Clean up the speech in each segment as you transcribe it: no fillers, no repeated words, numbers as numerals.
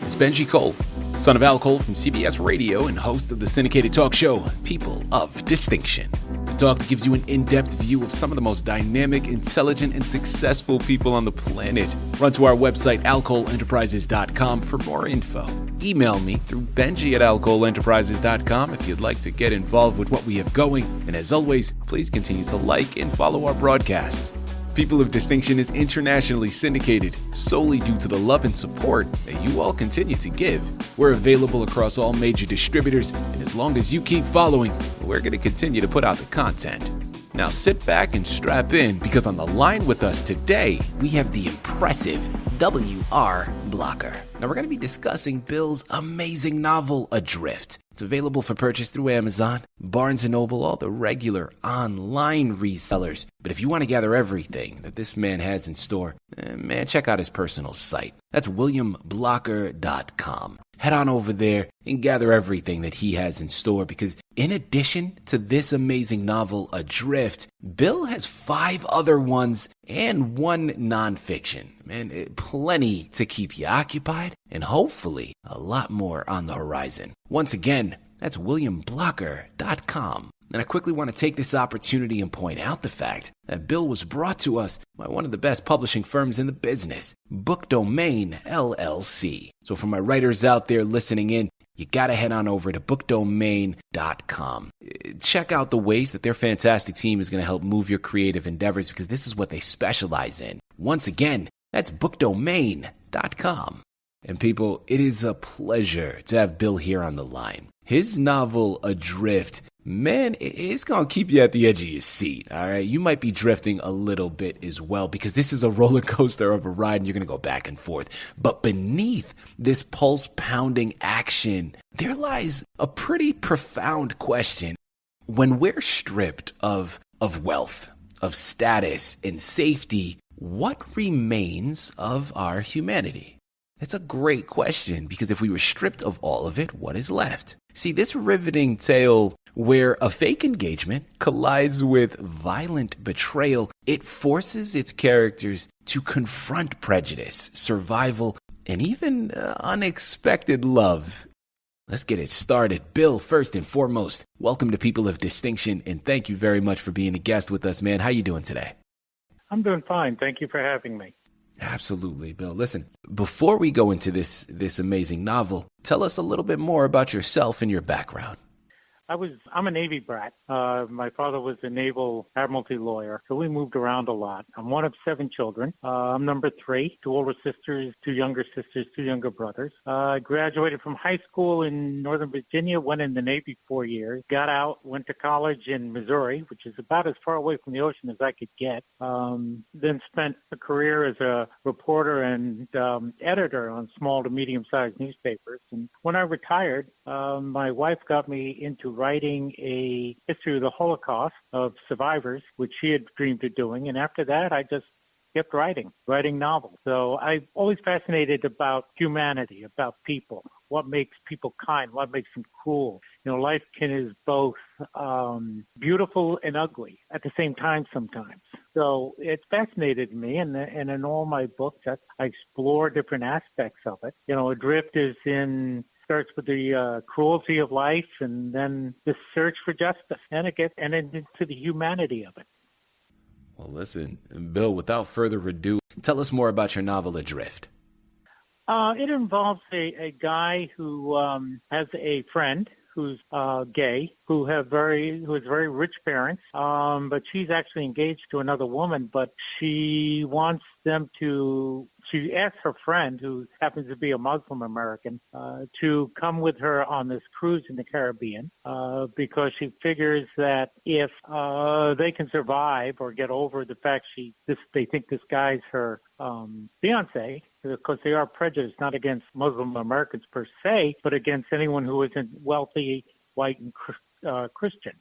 is Benji Cole, son of Al Cole from CBS Radio and host of the syndicated talk show, People of Distinction. A talk that gives you an in-depth view of some of the most dynamic, intelligent, and successful people on the planet. Run to our website, 𝐿ColeEnterprises.com for more info. Email me through Benji@𝐿ColeEnterprises.com if you'd like to get involved with what we have going. And as always, please continue to like and follow our broadcasts. People of Distinction is internationally syndicated solely due to the love and support that you all continue to give. We're available across all major distributors, and as long as you keep following, we're going to continue to put out the content. Now sit back and strap in, because on the line with us today, we have the impressive W.R. Blocker. Now we're going to be discussing Bill's amazing novel, Adrift. It's available for purchase through Amazon, Barnes & Noble, all the regular online resellers. But if you want to gather everything that this man has in store, man, check out his personal site. That's WilliamBlocker.com. Head on over there and gather everything that he has in store, because in addition to this amazing novel, Adrift, Bill has 5 other ones and 1 nonfiction. Man, plenty to keep you occupied, and hopefully a lot more on the horizon. Once again, that's WilliamBlocker.com. And I quickly want to take this opportunity and point out the fact that Bill was brought to us by one of the best publishing firms in the business, bookdomainllc. So for my writers out there listening in, you got to head on over to bookdomain.com. Check out the ways that their fantastic team is going to help move your creative endeavors, because this is what they specialize in. Once again, that's bookdomain.com. And people, it is a pleasure to have Bill here on the line. His novel, Adrift, man, it's going to keep you at the edge of your seat, all right? You might be drifting a little bit as well, because this is a roller coaster of a ride and you're going to go back and forth. But beneath this pulse-pounding action, there lies a pretty profound question. When we're stripped of wealth, of status, and safety, what remains of our humanity? It's a great question, because if we were stripped of all of it, what is left? See, this riveting tale where a fake engagement collides with violent betrayal, it forces its characters to confront prejudice, survival, and even unexpected love. Let's get it started. Bill, first and foremost, welcome to People of Distinction, and thank you very much for being a guest with us, man. How you doing today? I'm doing fine. Thank you for having me. Absolutely, Bill. Listen, before we go into this amazing novel, tell us a little bit more about yourself and your background. I'm a Navy brat. My father was a naval admiralty lawyer, so we moved around a lot. I'm one of 7 children. I'm number 3, 2 older sisters, 2 younger sisters, 2 younger brothers. I graduated from high school in Northern Virginia, went in the Navy 4 years, got out, went to college in Missouri, which is about as far away from the ocean as I could get. Then spent a career as a reporter and editor on small to medium-sized newspapers. And when I retired, my wife got me into writing a history of the Holocaust of survivors, which she had dreamed of doing. And after that, I just kept writing novels. So I'm always fascinated about humanity, about people, what makes people kind, what makes them cruel. You know, life is both beautiful and ugly at the same time sometimes. So it fascinated me, and in all my books, I explore different aspects of it. You know, Adrift starts with the cruelty of life, and then the search for justice, and into the humanity of it. Well, listen, Bill, without further ado, tell us more about your novel, Adrift. It involves a guy who has a friend who's gay, who has very rich parents, but she's actually engaged to another woman, but she asked her friend, who happens to be a Muslim American, to come with her on this cruise in the Caribbean, because she figures that if they can survive or get over the fact they think this guy's her fiance, because they are prejudiced not against Muslim Americans per se, but against anyone who isn't wealthy, white, and Christian.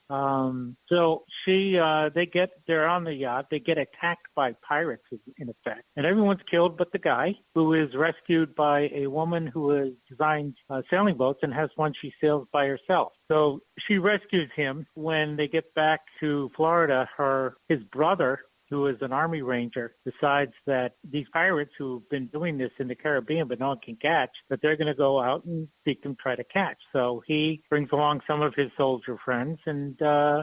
So they're on the yacht. They get attacked by pirates, in effect, and everyone's killed but the guy, who is rescued by a woman who has designed sailing boats and has one she sails by herself. So she rescues him. When they get back to Florida, his brother who is an Army Ranger, decides that these pirates who've been doing this in the Caribbean but no one can catch, that they're going to go out and seek them, try to catch. So he brings along some of his soldier friends and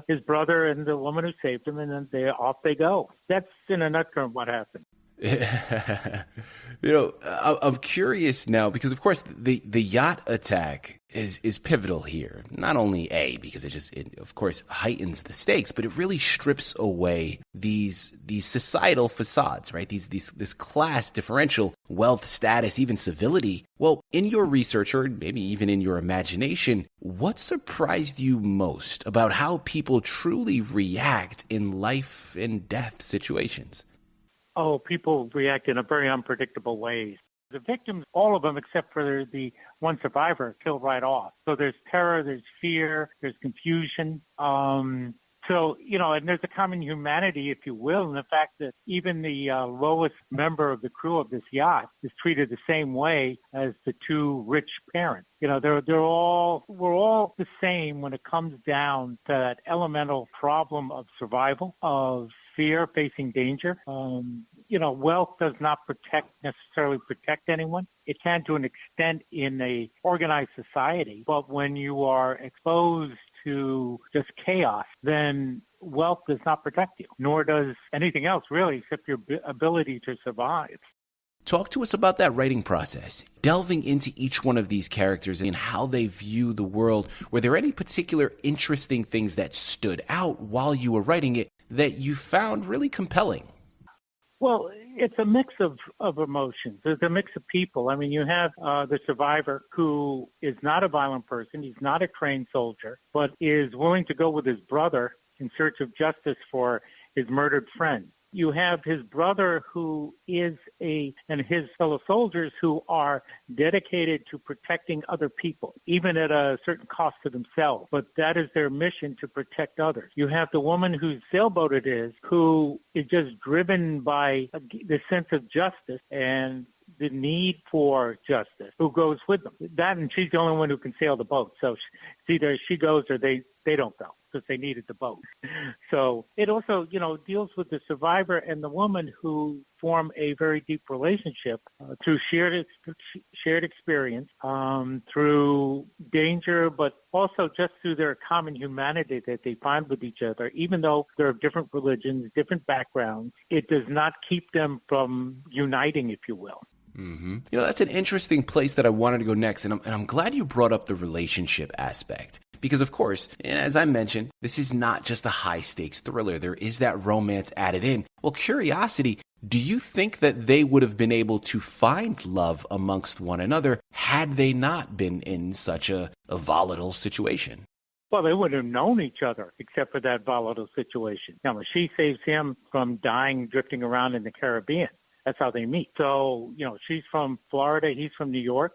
his brother and the woman who saved him, and then off they go. That's in a nutshell what happened. I'm curious now because, of course, the yacht attack is pivotal here. Not only because it of course heightens the stakes, but it really strips away these societal facades, right? This class differential, wealth, status, even civility. Well, in your research, or maybe even in your imagination, what surprised you most about how people truly react in life and death situations? Oh, people react in a very unpredictable ways. The victims, all of them except for the one survivor, killed right off. So there's terror, there's fear, there's confusion. And there's a common humanity, if you will, in the fact that even the lowest member of the crew of this yacht is treated the same way as the two rich parents. We're all the same when it comes down to that elemental problem of survival, of fear, facing danger. Wealth does not necessarily protect anyone. It can to an extent in a organized society, but when you are exposed to just chaos, then wealth does not protect you, nor does anything else really, except your ability to survive. Talk to us about that writing process, delving into each one of these characters and how they view the world. Were there any particular interesting things that stood out while you were writing it that you found really compelling? Well, it's a mix of emotions. There's a mix of people. I mean, you have the survivor who is not a violent person. He's not a trained soldier, but is willing to go with his brother in search of justice for his murdered friend. You have his brother who and his fellow soldiers who are dedicated to protecting other people, even at a certain cost to themselves. But that is their mission, to protect others. You have the woman whose sailboat it is, who is just driven by the sense of justice and the need for justice, who goes with them. That, and she's the only one who can sail the boat. So it's either she goes or they don't go, because they needed the boat. So it also, deals with the survivor and the woman who form a very deep relationship through shared experience, through danger, but also just through their common humanity that they find with each other. Even though they're of different religions, different backgrounds, it does not keep them from uniting, if you will. Mm-hmm. That's an interesting place that I wanted to go next, and I'm glad you brought up the relationship aspect. Because, of course, as I mentioned, this is not just a high-stakes thriller. There is that romance added in. Well, curiosity, do you think that they would have been able to find love amongst one another had they not been in such a volatile situation? Well, they wouldn't have known each other except for that volatile situation. Now, she saves him from dying, drifting around in the Caribbean. That's how they meet. So, she's from Florida. He's from New York.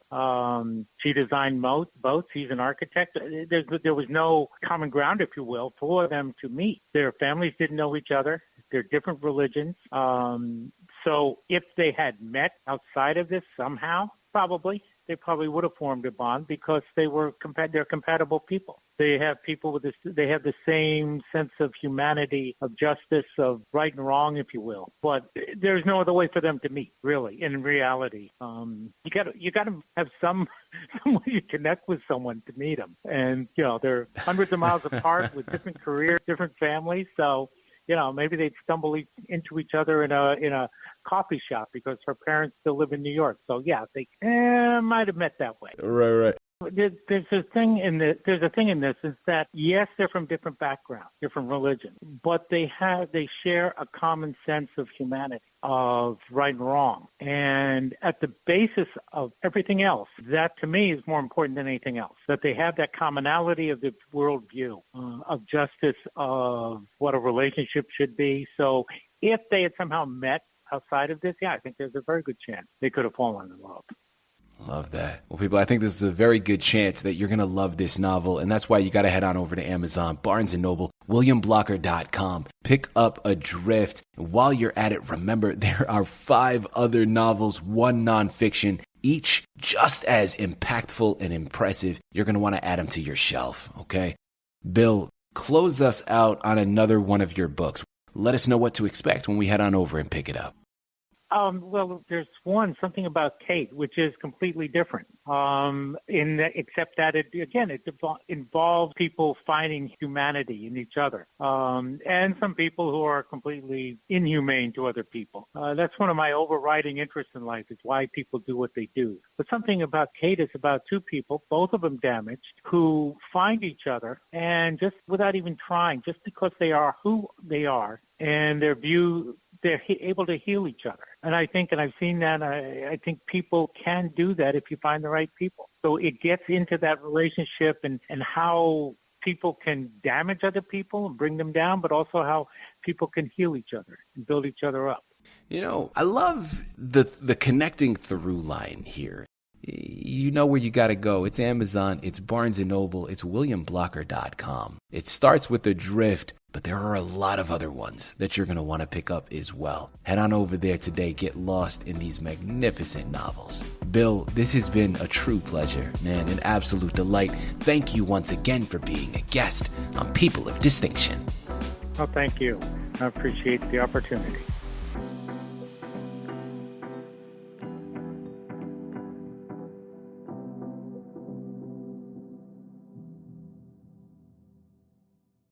She designed boats. He's an architect. There was no common ground, if you will, for them to meet. Their families didn't know each other. They're different religions. So if they had met outside of this somehow, they probably would have formed a bond, because they're compatible people. They have they have the same sense of humanity, of justice, of right and wrong, if you will. But there's no other way for them to meet, really, in reality. You got to have some way you connect with someone to meet them. And, they're hundreds of miles apart with different careers, different families. So, maybe they'd stumble into each other in a coffee shop because her parents still live in New York. So yeah, they might have met that way. Right. There's a thing in this is that, yes, they're from different backgrounds, different religions, but they share a common sense of humanity, of right and wrong. And at the basis of everything else, that to me is more important than anything else, that they have that commonality of the worldview, of justice, of what a relationship should be. So if they had somehow met outside of this, I think there's a very good chance they could have fallen in love. Love that. Well, people, I think this is a very good chance that you're going to love this novel, and that's why you got to head on over to Amazon, Barnes & Noble, WilliamBlocker.com. Pick up Adrift. And while you're at it, remember there are 5 other novels, 1 nonfiction, each just as impactful and impressive. You're going to want to add them to your shelf, okay? Bill, close us out on another one of your books. Let us know what to expect when we head on over and pick it up. Well, there's something about Kate, which is completely different. Except that it involves people finding humanity in each other, and some people who are completely inhumane to other people. That's one of my overriding interests in life, is why people do what they do. But something about Kate is about two people, both of them damaged, who find each other, and just without even trying, just because they are who they are, and they're able to heal each other. And I've seen that, I think people can do that if you find the right people. So it gets into that relationship and how people can damage other people and bring them down, but also how people can heal each other and build each other up. You know, I love the connecting through line here. You know where you got to go. It's Amazon, it's Barnes & Noble, it's WilliamBlocker.com. It starts with The Drift, but there are a lot of other ones that you're going to want to pick up as well. Head on over there today. Get lost in these magnificent novels. Bill, this has been a true pleasure, man, an absolute delight. Thank you once again for being a guest on People of Distinction. Oh, thank you. I appreciate the opportunity.